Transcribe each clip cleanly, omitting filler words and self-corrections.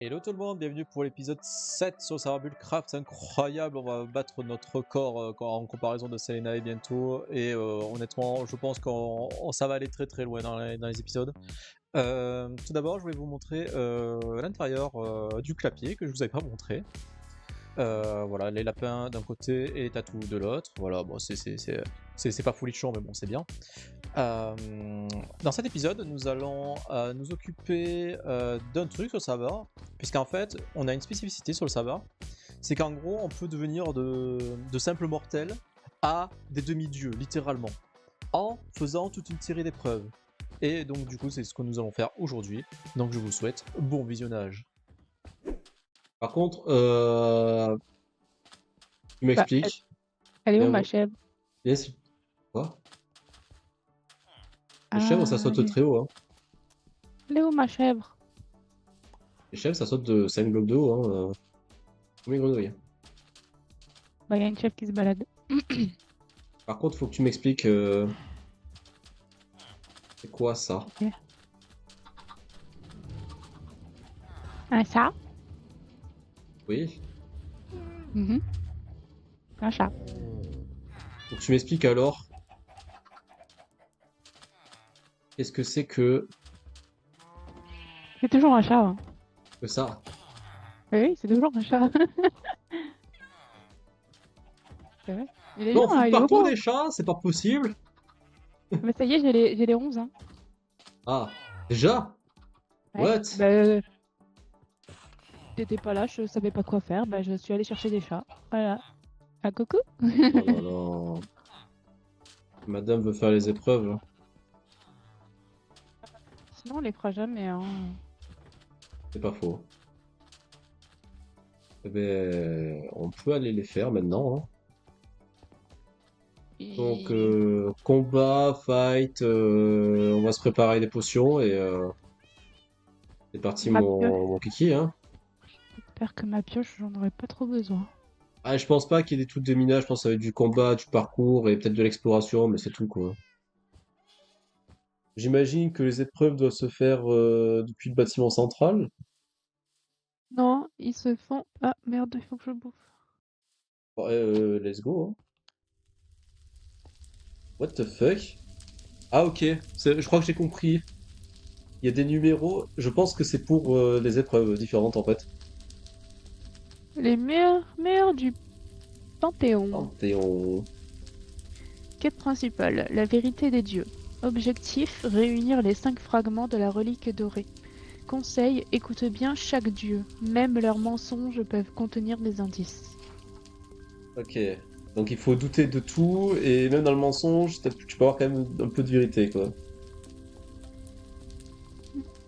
Hello tout le monde, bienvenue pour l'épisode 7 sur le serveur Buildcraft, c'est incroyable, on va battre notre record en comparaison de Selena et bientôt, et honnêtement je pense qu'on ça va aller très très loin dans les épisodes. Tout d'abord je vais vous montrer l'intérieur du clapier que je vous avais pas montré. Voilà, les lapins d'un côté et les tatous de l'autre, voilà, bon c'est pas folichon mais bon c'est bien. Dans cet épisode, nous allons nous occuper d'un truc sur le serveur, puisqu'en fait, on a une spécificité sur le serveur, c'est qu'en gros, on peut devenir de simples mortels à des demi-dieux, littéralement, en faisant toute une série d'épreuves. Et donc, du coup, c'est ce que nous allons faire aujourd'hui. Donc, je vous souhaite bon visionnage. Par contre, tu Bah, elle, m'expliques. elle est où Bien, ma chèvre? yes. Quoi? Les chèvres, ça Ah, saute très haut, hein. elle est où ma chèvre? Les chèvres, ça saute de 5 blocs de haut, hein. Comme les grenouilles. Bah, il y a une chèvre qui se balade. Par contre, faut que tu m'expliques. C'est quoi ça? Ok. Un chat? Oui. Mhm. Un chat. Faut que tu m'expliques alors. Qu'est-ce que c'est C'est toujours un chat, hein. que ça? Oui, c'est toujours un chat. C'est vrai. Il est Non, bien, on fout hein, il est partout gros. des chats, c'est pas possible. Mais ça y est, j'ai les 11, hein. Ah, déjà? Ouais. What? Bah, t'étais pas là, je savais pas quoi faire. Bah, je suis allée chercher des chats. Voilà. Ah, coucou. Oh là là. Madame veut faire les épreuves. Sinon, on les fera jamais, hein. C'est pas faux. Eh ben, on peut aller les faire maintenant, hein. Donc, Et combat, fight, on va se préparer des potions et c'est parti ma pioche. mon kiki, hein. J'espère que ma pioche, j'en aurai pas trop besoin. Ah, je pense pas qu'il y ait des trucs de minage, je pense que ça va être du combat, du parcours et peut-être de l'exploration, mais c'est tout quoi. J'imagine que les épreuves doivent se faire depuis le bâtiment central. Non, ils se font. Ah merde, il faut que je bouffe. Ouais, let's go, hein. What the fuck? Ah ok, je crois que j'ai compris. Il y a des numéros, je pense que c'est pour des épreuves différentes en fait. Les meilleurs du Panthéon. Panthéon. Quête principale, la vérité des dieux. Objectif, réunir les 5 fragments de la relique dorée. Conseil, écoute bien chaque dieu. Même leurs mensonges peuvent contenir des indices. Ok. Donc il faut douter de tout, et même dans le mensonge, tu peux avoir quand même un peu de vérité, quoi.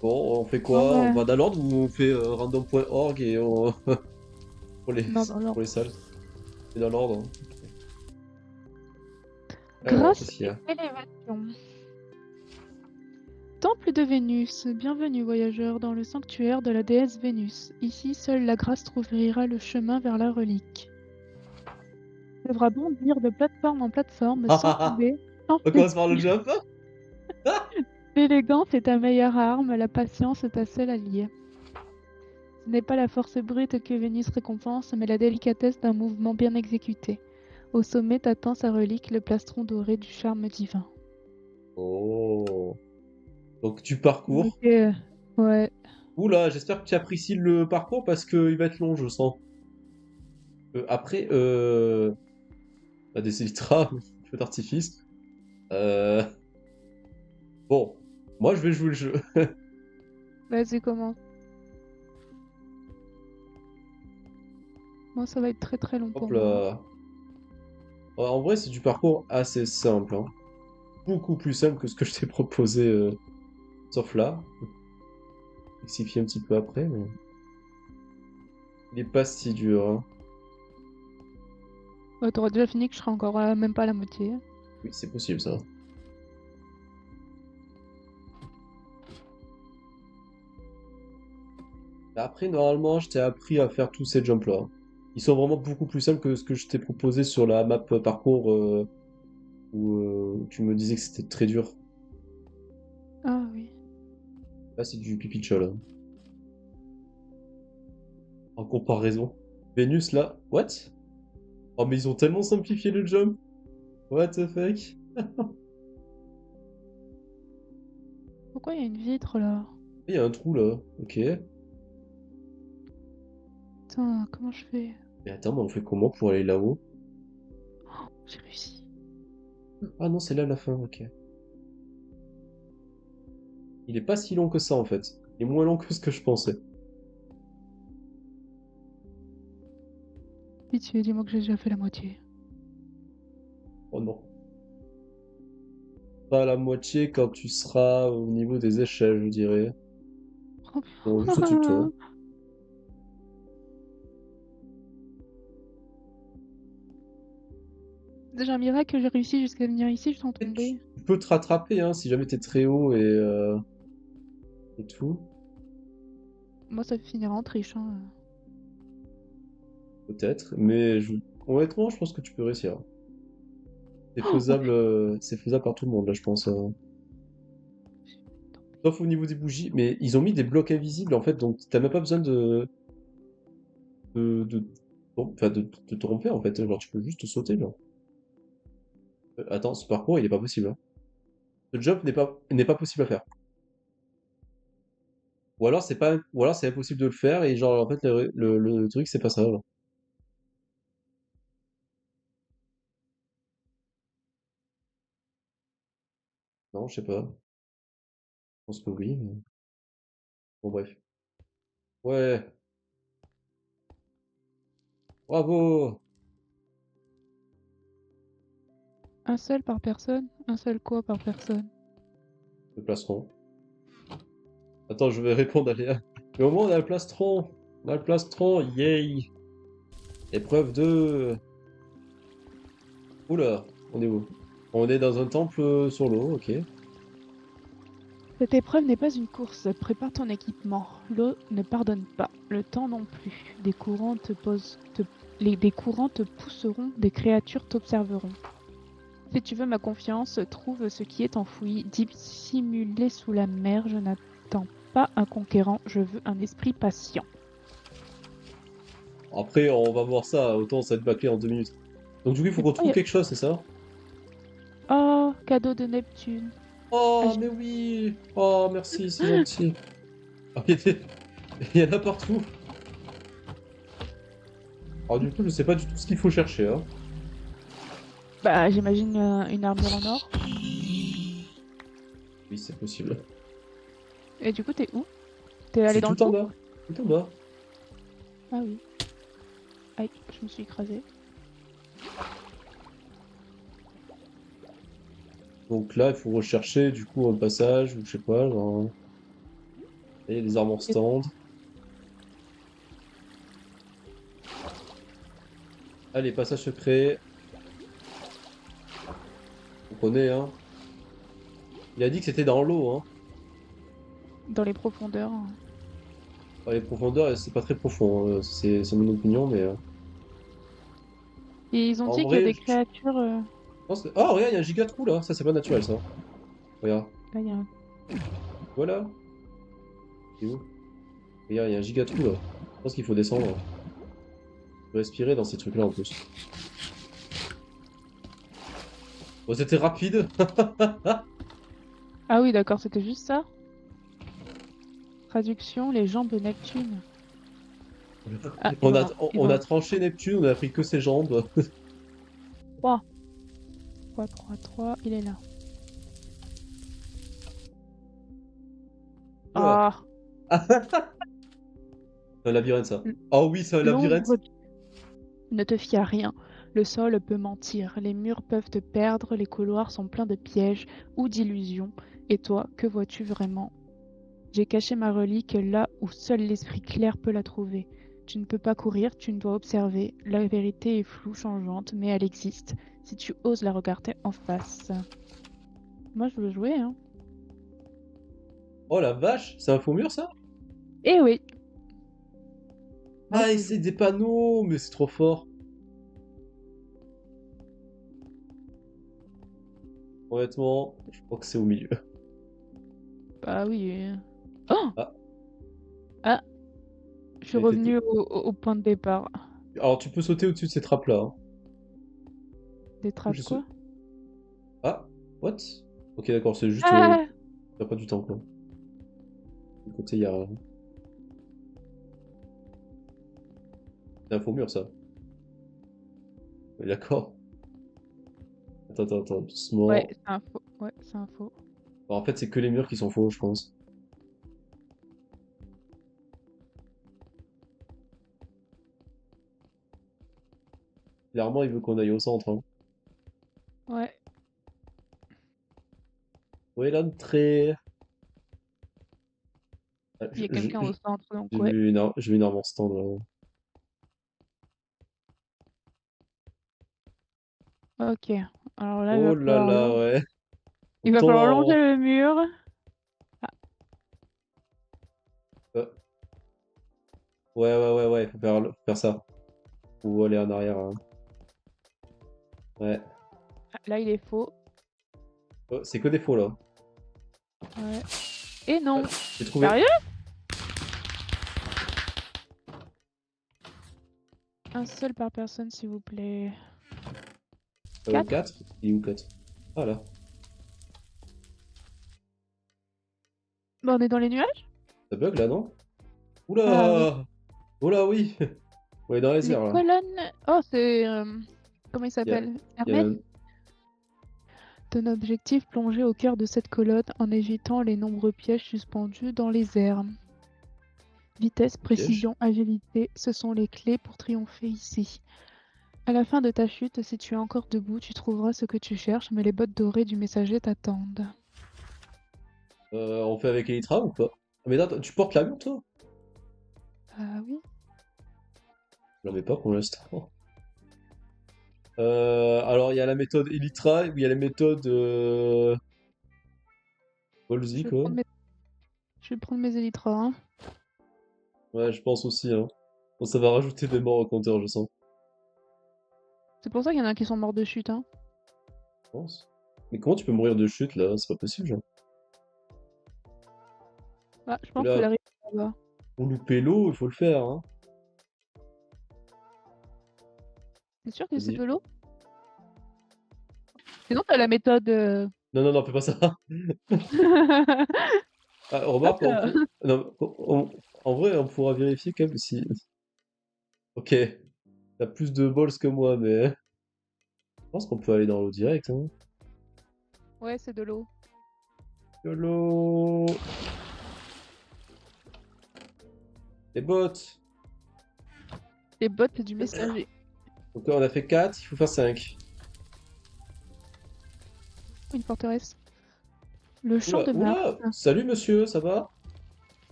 Bon, on fait Bon quoi? On bah, va dans l'ordre ou on fait random.org et on... pour les... non, dans pour les l'ordre. salles? C'est dans l'ordre, hein. Alors, Grâce qu'est-ce qu'il y et a? élévation. Temple de Vénus. Bienvenue voyageurs dans le sanctuaire de la déesse Vénus. Ici, seule la grâce t'ouvrira le chemin vers la relique. Tu devras bondir de plateforme en plateforme sans tomber, sans On commence par le fléchir. jump? L'élégance est ta meilleure arme, la patience est ta seule alliée. Ce n'est pas la force brute que Vénus récompense, mais la délicatesse d'un mouvement bien exécuté. Au sommet t'attend sa relique, le plastron doré du charme divin. Oh. Donc tu parcours. Ok, ouais. Oula, j'espère que tu apprécies le parcours parce qu'il va être long, je sens. Après, des élytras, feu d'artifice. Euh... Bon, moi je vais jouer le jeu. Vas-y, commence. Moi, ça va être très très long Hop pour moi. là. Ouais, en vrai, c'est du parcours assez simple, hein. Beaucoup plus simple que ce que je t'ai proposé, sauf là. Expliquer un petit peu après, mais il est pas si dur, hein. T'auras déjà fini que je serai encore même pas à la moitié. Oui, c'est possible ça. Après, normalement, je t'ai appris à faire tous ces jumps-là. Ils sont vraiment beaucoup plus simples que ce que je t'ai proposé sur la map parcours où tu me disais que c'était très dur. Ah oui. Là, c'est du pipi de chol, hein. En comparaison. Vénus, là... What? Oh, mais ils ont tellement simplifié le jump. What the fuck? Pourquoi il y a une vitre là? Il y a un trou, là. Ok. Putain, comment je fais? Mais attends, mais on fait comment pour aller là-haut? J'ai réussi. Ah non, c'est là la fin, ok. Il est pas si long que ça, en fait. Il est moins long que ce que je pensais. Pitié, dis-moi que j'ai déjà fait la moitié. Oh non. Pas à la moitié quand tu seras au niveau des échelles, je dirais. Oh, Bon, juste au-dessus de toi. déjà un miracle que j'ai réussi jusqu'à venir ici sans Et tu tomber. peux te rattraper, hein, si jamais t'es très haut et tout. Moi, ça finira en triche, hein. Peut-être. Mais honnêtement, je pense que tu peux réussir. Oh, oh, C'est faisable par tout le monde, là, je pense. Sauf au niveau des bougies. Mais ils ont mis des blocs invisibles, en fait, donc t'as même pas besoin de, bon, enfin, de te tromper, en fait. Genre, tu peux juste sauter, genre. Attends, ce parcours, il est pas possible, hein. Ce jump n'est pas possible à faire. Ou alors c'est pas, ou alors c'est impossible de le faire et genre en fait le truc c'est pas ça. Genre. Non, je sais pas. Je pense que oui. Bon bref. Ouais, bravo. un seul par personne? Un seul quoi par personne? Le plastron. Attends, je vais répondre à Léa. Mais au moins on a le plastron. On a le plastron. Yay. Épreuve 2. Oula, on est où? On est dans un temple sur l'eau, ok. Cette épreuve n'est pas une course. Prépare ton équipement. L'eau ne pardonne pas. Le temps non plus. Des courants te pousseront. Des créatures t'observeront. Si tu veux ma confiance, trouve ce qui est enfoui, dissimulé sous la mer. Je n'attends pas un conquérant. Je veux un esprit patient. Après, on va voir ça. Autant ça va être bâclé en 2 minutes. Donc du coup, il faut Mais qu'on pourquoi trouve y a... quelque chose, c'est ça? Oh, cadeau de Neptune. Ah, Oh, mais oui. Oh, merci, c'est gentil. Ah, il y en a partout. Alors du coup, je sais pas du tout ce qu'il faut chercher, hein. bah, j'imagine une armure en or. Oui, c'est possible. Et du coup, t'es où? T'es Je allé suis dans le tout en trou? bas. Tout en bas. Ah oui. Aïe, je me suis écrasée. Donc là, il faut rechercher du coup un passage, ou je sais pas, genre... Il y a des armes en Et- stand. Allez, passage secret. On connaît, hein. Il a dit que c'était dans l'eau, hein. Dans les profondeurs. Dans les profondeurs, c'est pas très profond, hein. C'est mon opinion, mais... Et ils ont En dit qu'il y a vrai, des je créatures. pense que... Oh, regarde, il y a un giga trou, là. Ça, c'est pas naturel, ça. Regarde. Là, il y a un... Voilà. C'est où? Regarde, il y a un giga trou, là. Je pense qu'il faut descendre. Respirer dans ces trucs-là, en plus. Bon, c'était rapide. Ah oui, d'accord, c'était juste ça. Traduction, les jambes de Neptune. Ah, et On a, voilà. Et on a voilà. tranché Neptune, on a pris que ses jambes. 3. 3, 3, 3, il est là. Oula. Ah, C'est un labyrinthe, ça. Oh oui, c'est un labyrinthe. l'ombre. Ne te fie à rien. Le sol peut mentir, les murs peuvent te perdre, les couloirs sont pleins de pièges ou d'illusions. Et toi, que vois-tu vraiment? J'ai caché ma relique là où seul l'esprit clair peut la trouver. Tu ne peux pas courir, tu ne dois observer. La vérité est floue, changeante, mais elle existe. Si tu oses la regarder en face. Moi, je veux jouer, hein. Oh la vache, c'est un faux mur, ça? Eh oui, moi, Ah, je et veux c'est jouer. des panneaux, mais c'est trop fort. Honnêtement, je crois que c'est au milieu. Bah oui. Oh! Ah, Ah! suis revenue au point de départ. Alors, tu peux sauter au-dessus de ces trappes-là. Hein. Des trappes, Je quoi? Ah, what? Ok, d'accord, c'est juste. Ah! T'as pas du temps, quoi. Du côté, il y a. C'est un faux mur, ça. Oui, d'accord. Attends, Ouais, doucement. c'est un faux. Ouais, c'est un faux. Alors, en fait, c'est que les murs qui sont faux, je pense. Clairement, il veut qu'on aille au centre. Hein. Ouais. Où est l'entrée? Ah, Il y a quelqu'un au centre, donc j'ai ouais. j'ai vu une arme en stand. Là. Ok. Alors là, Oh là là, ouais. il va falloir Autant. longer le mur. Ah, Euh, ouais, faut faire ça. Ou aller en arrière. Hein. Ouais. là, il est faux. Oh, c'est que des faux là. Ouais. Et non. Ah, j'ai trouvé. Sérieux? Un seul par personne, s'il vous plaît. 4? 4? Il est où 4? Ah là. Bah, on est dans les nuages? Ça bug là, non? Ah oui. Oula! Oula, oui! On est dans les Les airs là. colonnes. Oh, c'est. Comment il Il y a, s'appelle? il y a Hermès? un- Ton objectif plongé au cœur de cette colonne en évitant les nombreux pièges suspendus dans les airs. Vitesse, piège. précision, agilité, ce sont les clés pour triompher ici. À la fin de ta chute, si tu es encore debout, tu trouveras ce que tu cherches, mais les bottes dorées du messager t'attendent. On fait avec Elytra ou pas? Ah, mais attends, tu portes l'avion toi? Ah oui. Je l'en mets pas pour l'instant. Alors il y a la méthode Elytra, ou il y a la méthode Je Wolsey vais quoi. prendre mes, je vais prendre mes élytras, hein. Ouais, je pense aussi, hein. Bon, ça va rajouter des morts au compteur, je sens. C'est pour ça qu'il y en a qui sont morts de chute, hein. Je pense. Mais comment tu peux mourir de chute là? C'est pas possible, genre. Ah, je Et pense que là, la rivière est là-bas. pour louper l'eau, il faut le faire, hein. T'es sûr que c'est Vas-y. de l'eau? Sinon, t'as la méthode. Non, fais pas ça. Ah, remarque, non, en vrai, on pourra vérifier quand même si. Ok, t'as plus de balls que moi, mais je pense qu'on peut aller dans l'eau direct. Hein. Ouais, c'est de l'eau. YOLO! Les bottes! Les bottes du messager. Donc là, on a fait 4, il faut faire 5. Une forteresse. Le champ de Mars. Oula! Salut monsieur, ça va?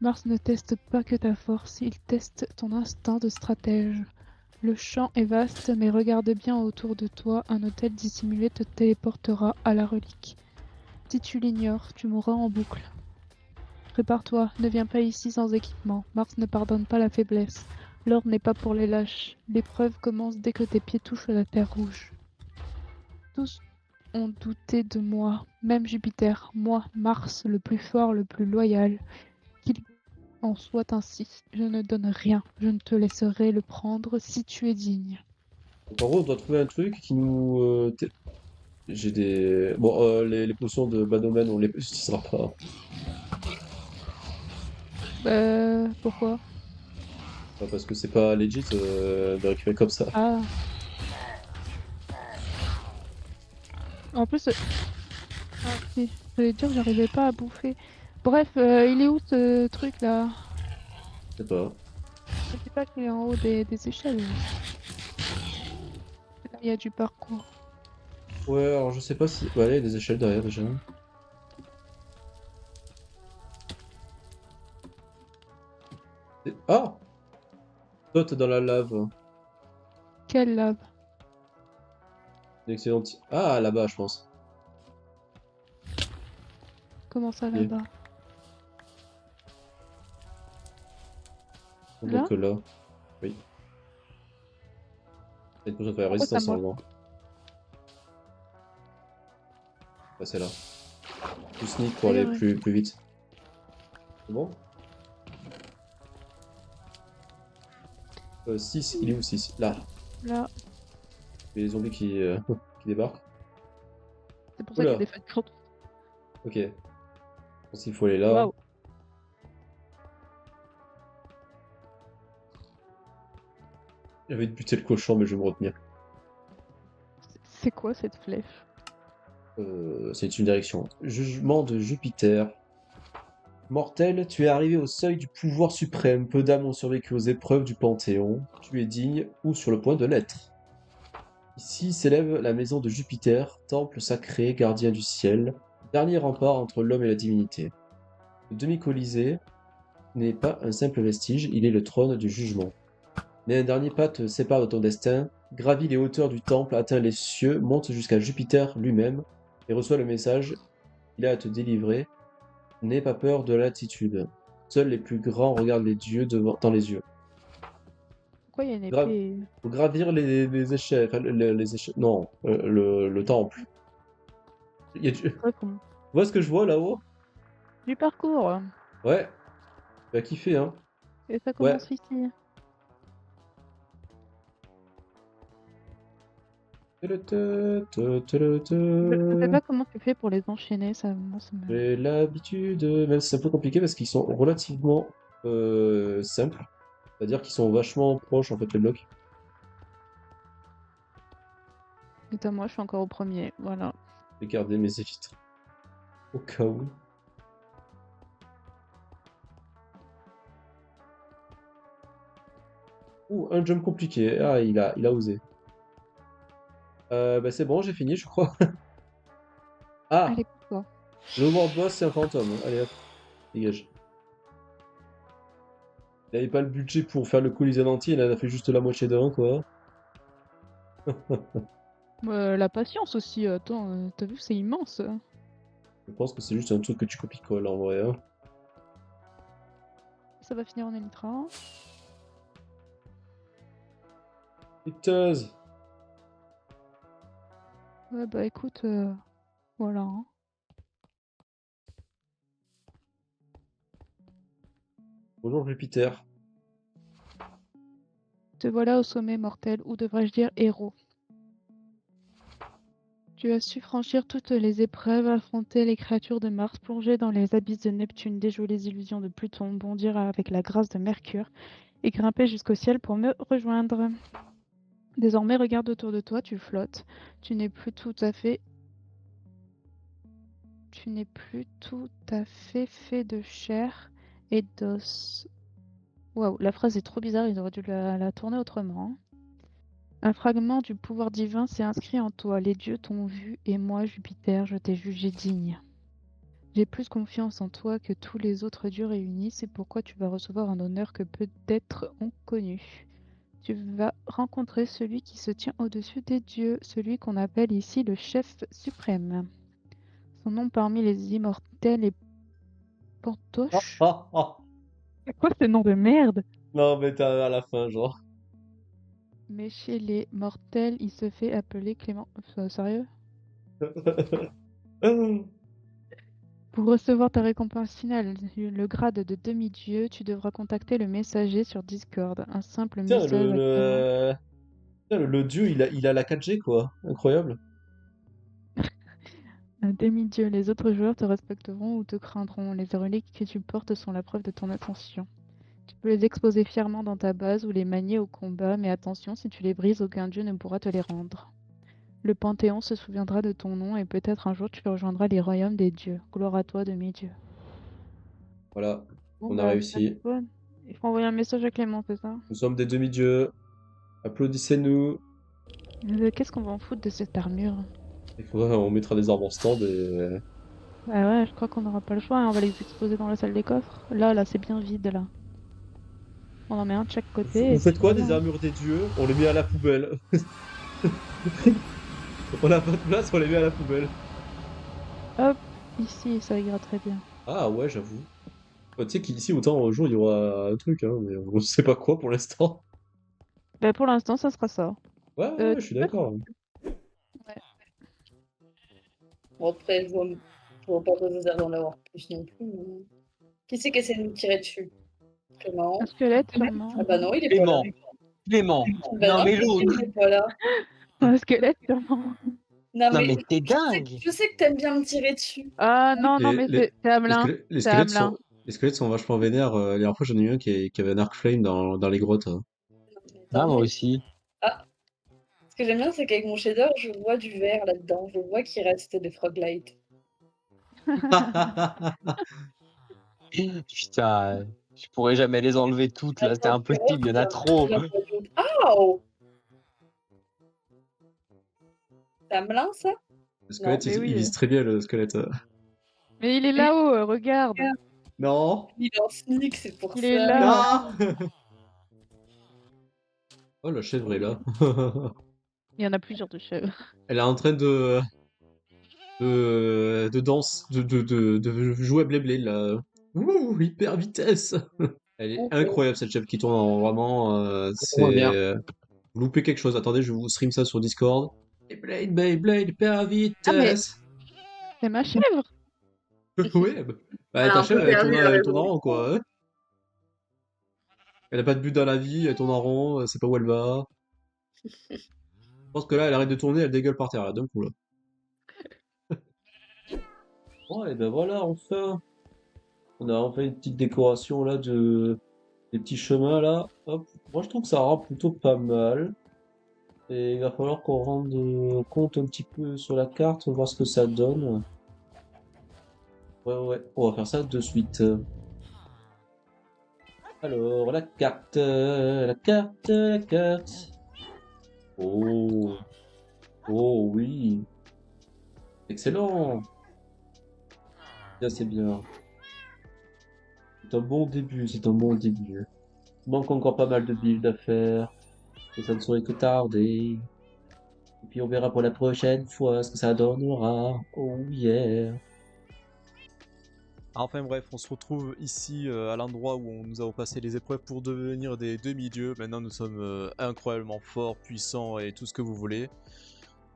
Mars ne teste pas que ta force, il teste ton instinct de stratège. Le champ est vaste, mais regarde bien autour de toi, un hôtel dissimulé te téléportera à la relique. Si tu l'ignores, tu mourras en boucle. Prépare-toi, ne viens pas ici sans équipement. Mars ne pardonne pas la faiblesse. L'or n'est pas pour les lâches. L'épreuve commence dès que tes pieds touchent la terre rouge. Tous ont douté de moi, même Jupiter, moi, Mars, le plus fort, le plus loyal. Qu'il en soit ainsi, je ne donne rien, je ne te laisserai le prendre si tu es digne. Donc en gros, on doit trouver un truc qui nous... J'ai des... Bon, les potions de bas domaine, on les utilisera pas. Pourquoi? Pas parce que c'est pas legit de récupérer comme ça. Ah, en plus, ah, si, j'allais dire, j'arrivais pas à bouffer. Bref, il est où ce truc là? Je sais pas. Je sais pas qu'il est en haut des échelles. Là, il y a du parcours. Ouais, alors je sais pas si... Ouais, il y a des échelles derrière déjà. Ah! Saute dans la lave. Quelle lave? Une excellente... Ah, là-bas, je pense. Comment ça Ok. là-bas? Là? Donc là, oui. C'est une potion de Pourquoi ça résistance marche? normalement. Ouais, c'est là. Plus sneak pour aller D'ailleurs, plus vite. C'est bon? 6, il est où 6? Là. Là, Les zombies qui débarquent. c'est pour ça qu'il y a Oula, des feux de camp. ok. Je pense qu'il faut aller là. Waouh. J'avais de buter le cochon, mais je vais me retenir. C'est quoi cette flèche? C'est une direction. Jugement de Jupiter. Mortel, tu es arrivé au seuil du pouvoir suprême. Peu d'âmes ont survécu aux épreuves du Panthéon. Tu es digne ou sur le point de l'être. Ici s'élève la maison de Jupiter, temple sacré, gardien du ciel, dernier rempart entre l'homme et la divinité. Le demi-colisée n'est pas un simple vestige, il est le trône du jugement. Mais un dernier pas te sépare de ton destin, gravit les hauteurs du temple, atteint les cieux, monte jusqu'à Jupiter lui-même, et reçoit le message qu'il a à te délivrer. N'aie pas peur de l'altitude. Seuls les plus grands regardent les dieux dans les yeux. Pourquoi il y a une Gra- épée? Faut gravir les échelles, enfin, les échelles, non, le temple. Tu Ouais, comment- vois ce que je vois là-haut? Du parcours. Ouais, tu vas kiffer, hein. Et ça Ouais. commence ici. Je sais pas comment tu fais pour les enchaîner, ça, moi, ça me... J'ai l'habitude, même si c'est un peu compliqué parce qu'ils sont relativement simples. C'est-à-dire qu'ils sont vachement proches en fait les blocs. Putain, moi, je suis encore au premier, voilà. Je vais garder mes élites. Au cas où. Ouh, un jump compliqué. Ah, il a osé. Bah c'est bon, j'ai fini, je crois. Ah, Allez, quoi. le world boss, c'est un fantôme. Allez hop, dégage. Il avait pas le budget pour faire le Colisée entier, il en a fait juste la moitié d'un, quoi. La patience aussi, attends, t'as vu, c'est immense. Je pense que c'est juste un truc que tu copies-colles en vrai, hein. Ça va finir en Elytra. Piteuse. Ouais, bah écoute, voilà. Hein. Bonjour Jupiter. Te voilà au sommet mortel, ou devrais-je dire héros. Tu as su franchir toutes les épreuves, affronter les créatures de Mars, plonger dans les abysses de Neptune, déjouer les illusions de Pluton, bondir avec la grâce de Mercure et grimper jusqu'au ciel pour me rejoindre. Désormais, regarde autour de toi, tu flottes. Tu n'es plus tout à fait fait de chair et d'os. Waouh, la phrase est trop bizarre, ils auraient dû la tourner autrement. Hein. Un fragment du pouvoir divin s'est inscrit en toi. Les dieux t'ont vu et moi, Jupiter, je t'ai jugé digne. J'ai plus confiance en toi que tous les autres dieux réunis, c'est pourquoi tu vas recevoir un honneur que peu d'êtres ont connu. Tu vas rencontrer celui qui se tient au-dessus des dieux, celui qu'on appelle ici le chef suprême. Son nom parmi les immortels est Portoche. Ah, ah. C'est quoi ce nom de merde? Non, mais t'es à la fin, genre. Mais chez les mortels, il se fait appeler Clément. Sérieux? Pour recevoir ta récompense finale, le grade de demi-dieu, tu devras contacter le messager sur Discord. Un simple Tiens, message à Clément. Tiens, le dieu, il a la 4G, quoi. Incroyable. Un demi-dieu, les autres joueurs te respecteront ou te craindront. Les reliques que tu portes sont la preuve de ton ascension. Tu peux les exposer fièrement dans ta base ou les manier au combat, mais attention, si tu les brises, aucun dieu ne pourra te les rendre. Le Panthéon se souviendra de ton nom et peut-être un jour tu rejoindras les royaumes des dieux. Gloire à toi, demi-dieu. Voilà, Bon on a bah, ça réussi. bonne. Il faut envoyer un message à Clément, c'est ça? Nous sommes des demi-dieux. Applaudissez-nous. Qu'est-ce qu'on va en foutre de cette armure? Et ouais, on mettra des armes en stand et... Bah ouais, je crois qu'on n'aura pas le choix, hein, on va les exposer dans la salle des coffres. Là, c'est bien vide, là. On en met un de chaque côté Vous et puis faites quoi voilà. des armures des dieux? On les met à la poubelle. On a pas de place, on les met à la poubelle. Hop, ici, ça ira très bien. Ah ouais, j'avoue. Tu sais qu'ici, autant un jour, il y aura un truc, hein, mais on sait pas quoi pour l'instant. Bah pour l'instant, ça sera ça. Ouais, ouais, je Tu suis peux? d'accord. Ouais. Bon, après, je vois pas besoin d'en avoir plus non plus. Mais... Qui c'est qui essaie de nous tirer dessus? Clément? Un squelette, sûrement. Ah bah non, il est pas là. Clément. Clément. Bah Non, non, mais je sais l'autre. qu'il est pas là. Un squelette, sûrement. Non, Non, mais mais t'es je sais, dingue. je sais que t'aimes bien me tirer dessus. Ah non, non, mais c'est Les Hamelin. les C'est squelettes Hamelin. sont, les squelettes sont vachement vénères. La dernière fois, j'en ai eu un qui avait un arc flame dans les grottes, hein. Mais Ah, tant moi mieux. aussi. Ah, ce que j'aime bien, c'est qu'avec mon shader, je vois du vert là-dedans. Je vois qu'il reste des froglights. Putain, je pourrais jamais les enlever toutes là, c'est Attends, tu vois, impossible, il y en a c'est trop. un peu- Ah oh, ça me lance, ça? Le squelette, mais il oui. vise très bien le squelette. Mais il est là-haut, regarde. Non! Il est en sneak, c'est pour Il ça. est là. Non! Oh, la chèvre est là. Il y en a plusieurs de chèvres. Elle est en train de danse, de jouer à Blé là. Ouh, hyper vitesse! Elle est Ok. incroyable cette chèvre qui tourne en vraiment. Trop bien. Vous loupez quelque chose. Attendez, je vous stream ça sur Discord. Et Blade, hyper Ah, mais vitesse! c'est ma chèvre. Ouais, bah, Ah, ta un peu chèvre, perdu dans elle tourne en l'évolution. rond, quoi, hein. Elle a pas de but dans la vie, elle tourne en rond, elle sait pas où elle va. Je pense que là, elle arrête de tourner, elle dégueule par terre, là, d'un coup, là. Bon, et ben voilà, enfin. On a enfin une petite décoration, là, des petits chemins, là. Hop. Moi, je trouve que ça rend plutôt pas mal. Et il va falloir qu'on rende compte un petit peu sur la carte, voir ce que ça donne. Ouais, on va faire ça de suite. Alors, la carte, la carte, la carte. Oh, oh oui, excellent. Là, c'est bien. C'est un bon début, c'est un bon début. Il manque encore pas mal de builds à faire, et ça ne saurait que tarder. Et puis on verra pour la prochaine fois ce que ça donnera. Oh yeah. Enfin bref, on se retrouve ici à l'endroit où nous avons passé les épreuves pour devenir des demi-dieux. Maintenant nous sommes incroyablement forts, puissants et tout ce que vous voulez.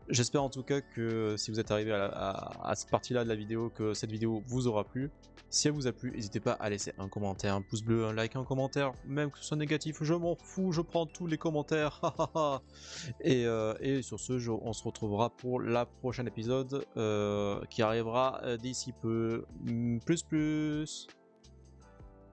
J'espère en tout cas que si vous êtes arrivé à cette partie-là de la vidéo, que cette vidéo vous aura plu. Si elle vous a plu, n'hésitez pas à laisser un commentaire, un pouce bleu, un like, un commentaire, même que ce soit négatif, je m'en fous, je prends tous les commentaires. Et sur ce, on se retrouvera pour la prochaine épisode qui arrivera d'ici peu. Plus.